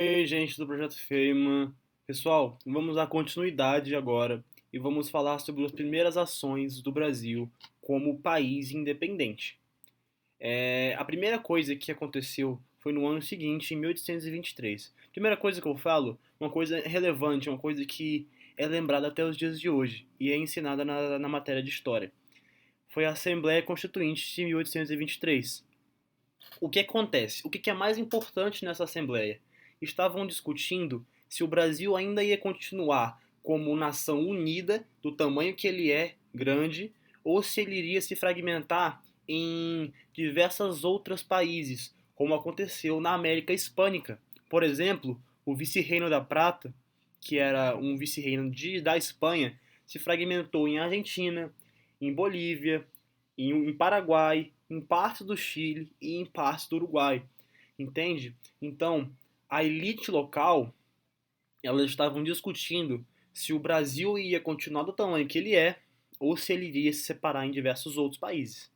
Ei, gente do Projeto Fama. Pessoal, vamos dar continuidade agora e vamos falar sobre as primeiras ações do Brasil como país independente. A primeira coisa que aconteceu foi no ano seguinte, em 1823. Primeira coisa que eu falo, uma coisa relevante, uma coisa que é lembrada até os dias de hoje e é ensinada na matéria de História. Foi a Assembleia Constituinte de 1823. O que acontece? O que é mais importante nessa Assembleia? Estavam discutindo se o Brasil ainda ia continuar como nação unida, do tamanho que ele é, grande, ou se ele iria se fragmentar em diversos outros países, como aconteceu na América Hispânica. Por exemplo, o vice-reino da Prata, que era um vice-reino da Espanha, se fragmentou em Argentina, em Bolívia, em Paraguai, em partes do Chile e em partes do Uruguai, entende? Então, a elite local, elas estavam discutindo se o Brasil ia continuar do tamanho que ele é ou se ele iria se separar em diversos outros países.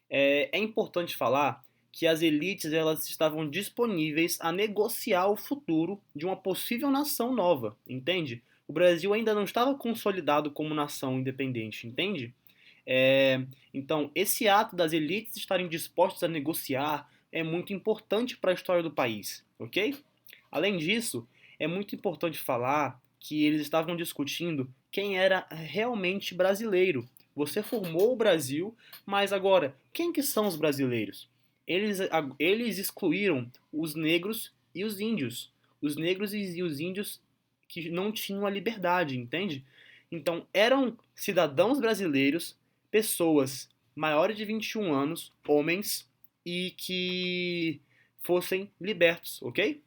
É importante falar que as elites elas estavam disponíveis a negociar o futuro de uma possível nação nova, entende? O Brasil ainda não estava consolidado como nação independente, entende? Então, esse ato das elites estarem dispostas a negociar é muito importante para a história do país, ok? Além disso, é muito importante falar que eles estavam discutindo quem era realmente brasileiro. Você formou o Brasil, mas agora, quem que são os brasileiros? Eles excluíram os negros e os índios. Os negros e os índios que não tinham a liberdade, entende? Então, eram cidadãos brasileiros, pessoas maiores de 21 anos, homens, e que fossem libertos, ok?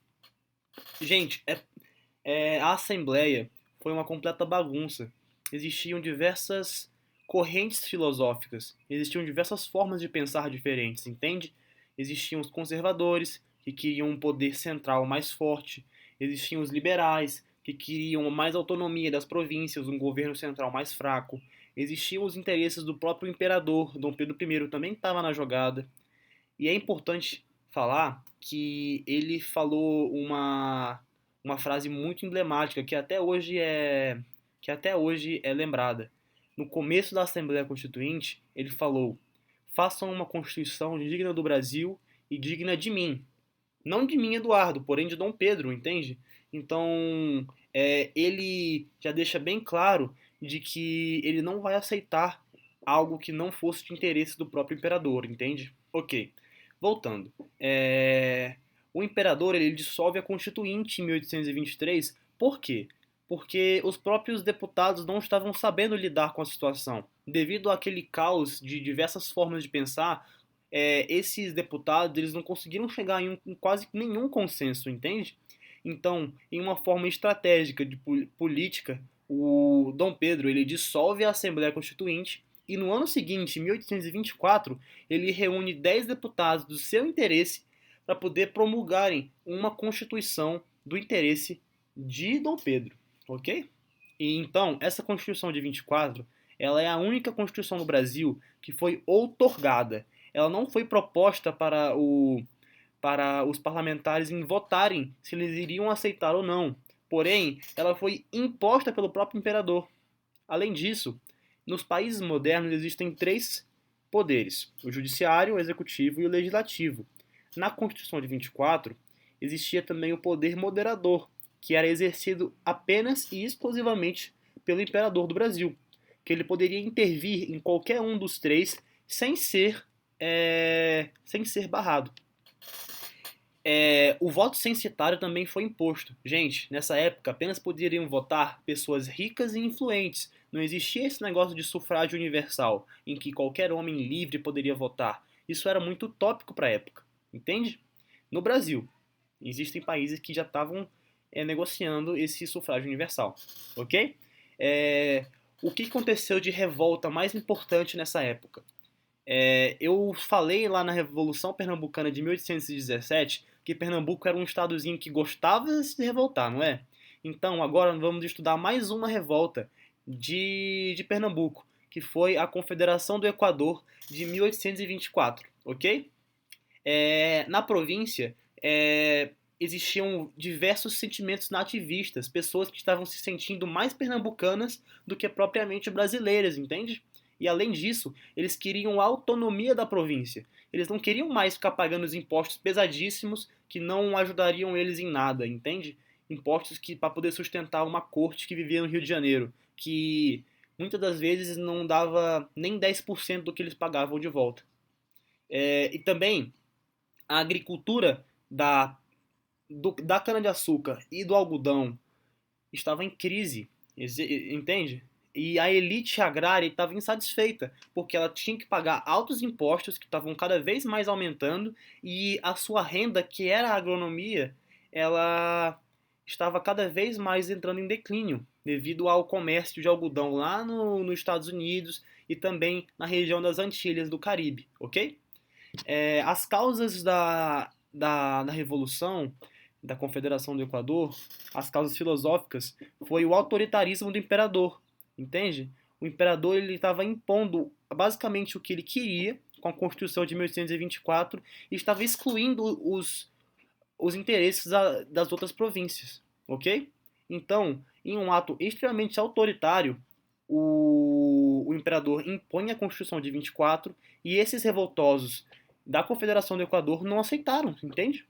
Gente, a Assembleia foi uma completa bagunça. Existiam diversas correntes filosóficas, existiam diversas formas de pensar diferentes, entende? Existiam os conservadores, que queriam um poder central mais forte, existiam os liberais, que queriam mais autonomia das províncias, um governo central mais fraco, existiam os interesses do próprio imperador, Dom Pedro I também estava na jogada, e é importante falar que ele falou uma frase muito emblemática que até hoje é lembrada. No começo da Assembleia Constituinte, ele falou: "Façam uma Constituição digna do Brasil e digna de mim, não de mim, Eduardo, porém de Dom Pedro, entende?" Então, ele já deixa bem claro de que ele não vai aceitar algo que não fosse de interesse do próprio imperador, entende? Ok, voltando. O imperador ele dissolve a Constituinte em 1823, por quê? Porque os próprios deputados não estavam sabendo lidar com a situação. Devido àquele caos de diversas formas de pensar, esses deputados eles não conseguiram chegar em quase nenhum consenso, entende? Então, em uma forma estratégica de política, o Dom Pedro ele dissolve a Assembleia Constituinte e no ano seguinte, em 1824, ele reúne 10 deputados do seu interesse para poder promulgarem uma Constituição do interesse de Dom Pedro, ok? E então, essa Constituição de 24, ela é a única Constituição no Brasil que foi outorgada. Ela não foi proposta para os parlamentares em votarem se eles iriam aceitar ou não. Porém, ela foi imposta pelo próprio imperador. Além disso, nos países modernos existem três poderes: o judiciário, o executivo e o legislativo. Na Constituição de 24, existia também o poder moderador, que era exercido apenas e exclusivamente pelo imperador do Brasil, que ele poderia intervir em qualquer um dos três sem ser barrado. O voto censitário também foi imposto. Gente, nessa época apenas poderiam votar pessoas ricas e influentes. Não existia esse negócio de sufrágio universal, em que qualquer homem livre poderia votar. Isso era muito utópico para a época, entende? No Brasil, existem países que já estavam negociando esse sufrágio universal, ok? O que aconteceu de revolta mais importante nessa época? Eu falei lá na Revolução Pernambucana de 1817 que Pernambuco era um estadozinho que gostava de se revoltar, não é? Então agora vamos estudar mais uma revolta de Pernambuco, que foi a Confederação do Equador de 1824, ok? Na província, existiam diversos sentimentos nativistas, pessoas que estavam se sentindo mais pernambucanas do que propriamente brasileiras, entende? E além disso, eles queriam a autonomia da província. Eles não queriam mais ficar pagando os impostos pesadíssimos que não ajudariam eles em nada, entende? Impostos que para poder sustentar uma corte que vivia no Rio de Janeiro, que muitas das vezes não dava nem 10% do que eles pagavam de volta. E também a agricultura da cana-de-açúcar e do algodão estava em crise, entende? E a elite agrária estava insatisfeita, porque ela tinha que pagar altos impostos que estavam cada vez mais aumentando e a sua renda, que era a agronomia, ela estava cada vez mais entrando em declínio, devido ao comércio de algodão lá nos Estados Unidos e também na região das Antilhas do Caribe, ok? As causas da Revolução, da Confederação do Equador, as causas filosóficas, foi o autoritarismo do imperador, entende? O imperador ele estava impondo basicamente o que ele queria com a Constituição de 1824 e estava excluindo os interesses das outras províncias, ok? Então, em um ato extremamente autoritário, o imperador impõe a Constituição de 24 e esses revoltosos da Confederação do Equador não aceitaram, entende?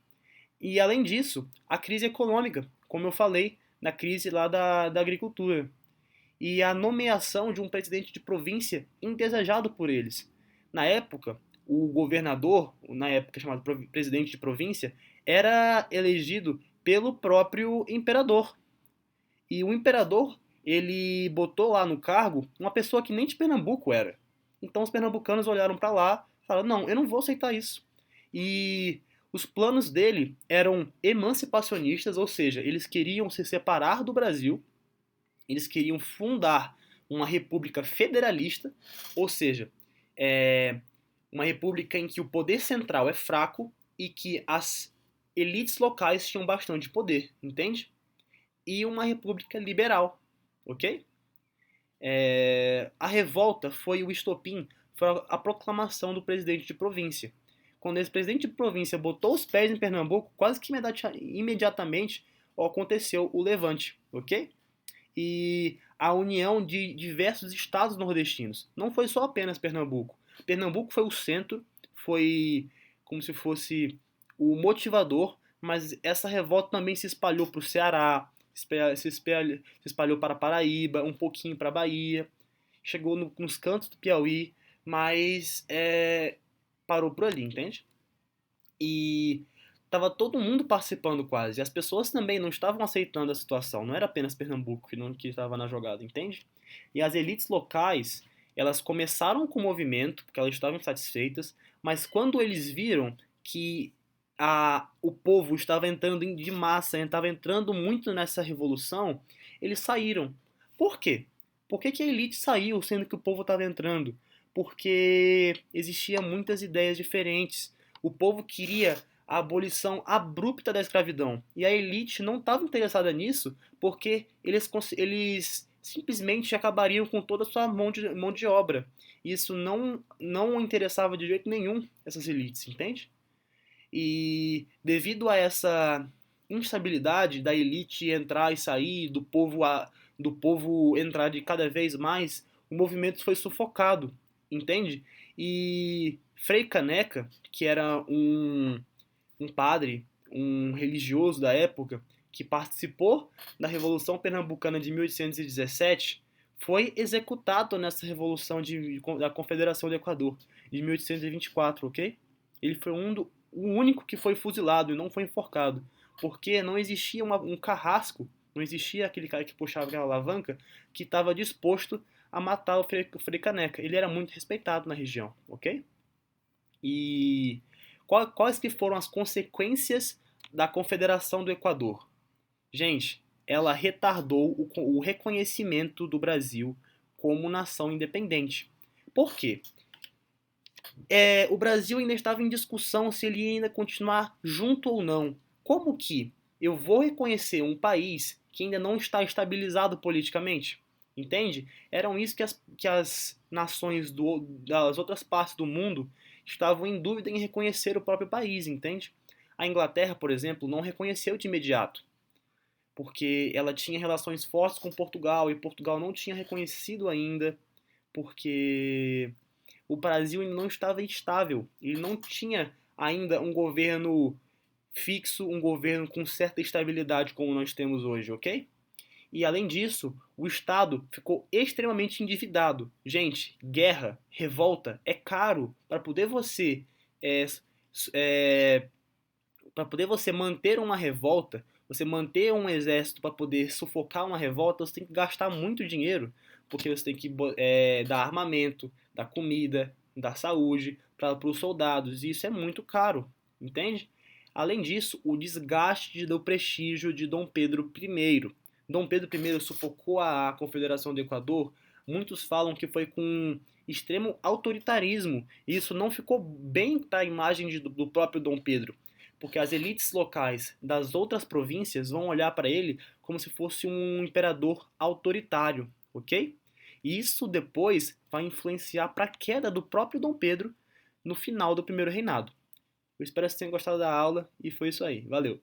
E além disso, a crise econômica, como eu falei, na crise lá da agricultura. E a nomeação de um presidente de província indesejado por eles. Na época, o governador, na época chamado presidente de província, era elegido pelo próprio imperador. E o imperador, ele botou lá no cargo uma pessoa que nem de Pernambuco era. Então os pernambucanos olharam para lá e falaram: não, eu não vou aceitar isso. E os planos dele eram emancipacionistas, ou seja, eles queriam se separar do Brasil, eles queriam fundar uma república federalista, ou seja, uma república em que o poder central é fraco e que as elites locais tinham bastante poder, entende? E uma república liberal, ok? A revolta foi o estopim, foi a proclamação do presidente de província. Quando esse presidente de província botou os pés em Pernambuco, quase que imediatamente aconteceu o levante, ok? E a união de diversos estados nordestinos. Não foi só apenas Pernambuco. Pernambuco foi o centro, foi como se fosse o motivador, mas essa revolta também se espalhou para o Ceará, se espalhou para Paraíba, um pouquinho para Bahia, chegou nos cantos do Piauí, mas parou por ali, entende? E tava todo mundo participando quase. E as pessoas também não estavam aceitando a situação. Não era apenas Pernambuco que estava na jogada, entende? E as elites locais, elas começaram com o movimento, porque elas estavam insatisfeitas, mas quando eles viram que o povo estava entrando de massa, estava entrando muito nessa revolução, eles saíram. Por quê? Por que a elite saiu, sendo que o povo estava entrando? Porque existiam muitas ideias diferentes. O povo queria a abolição abrupta da escravidão. E a elite não estava interessada nisso porque eles simplesmente acabariam com toda a sua mão de obra. Isso não interessava de jeito nenhum essas elites, entende? E devido a essa instabilidade da elite entrar e sair, do povo entrar de cada vez mais, o movimento foi sufocado, entende? E Frei Caneca, que era um padre, um religioso da época, que participou da Revolução Pernambucana de 1817, foi executado nessa Revolução da Confederação do Equador, de 1824, ok? Ele foi o único que foi fuzilado e não foi enforcado, porque não existia um carrasco, não existia aquele cara que puxava aquela alavanca que estava disposto a matar o Frei Caneca. Ele era muito respeitado na região, ok? E quais que foram as consequências da Confederação do Equador? Gente, ela retardou o reconhecimento do Brasil como nação independente. Por quê? O Brasil ainda estava em discussão se ele ia ainda continuar junto ou não. Como que eu vou reconhecer um país que ainda não está estabilizado politicamente? Entende? Eram isso que as nações das outras partes do mundo estavam em dúvida em reconhecer o próprio país, entende? A Inglaterra, por exemplo, não reconheceu de imediato, porque ela tinha relações fortes com Portugal e Portugal não tinha reconhecido ainda, porque o Brasil ainda não estava estável, ele não tinha ainda um governo fixo, um governo com certa estabilidade como nós temos hoje, ok? E além disso, o Estado ficou extremamente endividado. Gente, guerra, revolta é caro para poder você é, é, para poder você manter uma revolta, você manter um exército para poder sufocar uma revolta, você tem que gastar muito dinheiro, porque você tem que dar armamento, dar comida, dar saúde para os soldados, e isso é muito caro, entende? Além disso, o desgaste do prestígio de Dom Pedro I. Dom Pedro I sufocou a Confederação do Equador. Muitos falam que foi com extremo autoritarismo. E isso não ficou bem para a imagem do próprio Dom Pedro, porque as elites locais das outras províncias vão olhar para ele como se fosse um imperador autoritário, ok? E isso depois vai influenciar para a queda do próprio Dom Pedro no final do primeiro reinado. Eu espero que vocês tenham gostado da aula e foi isso aí. Valeu!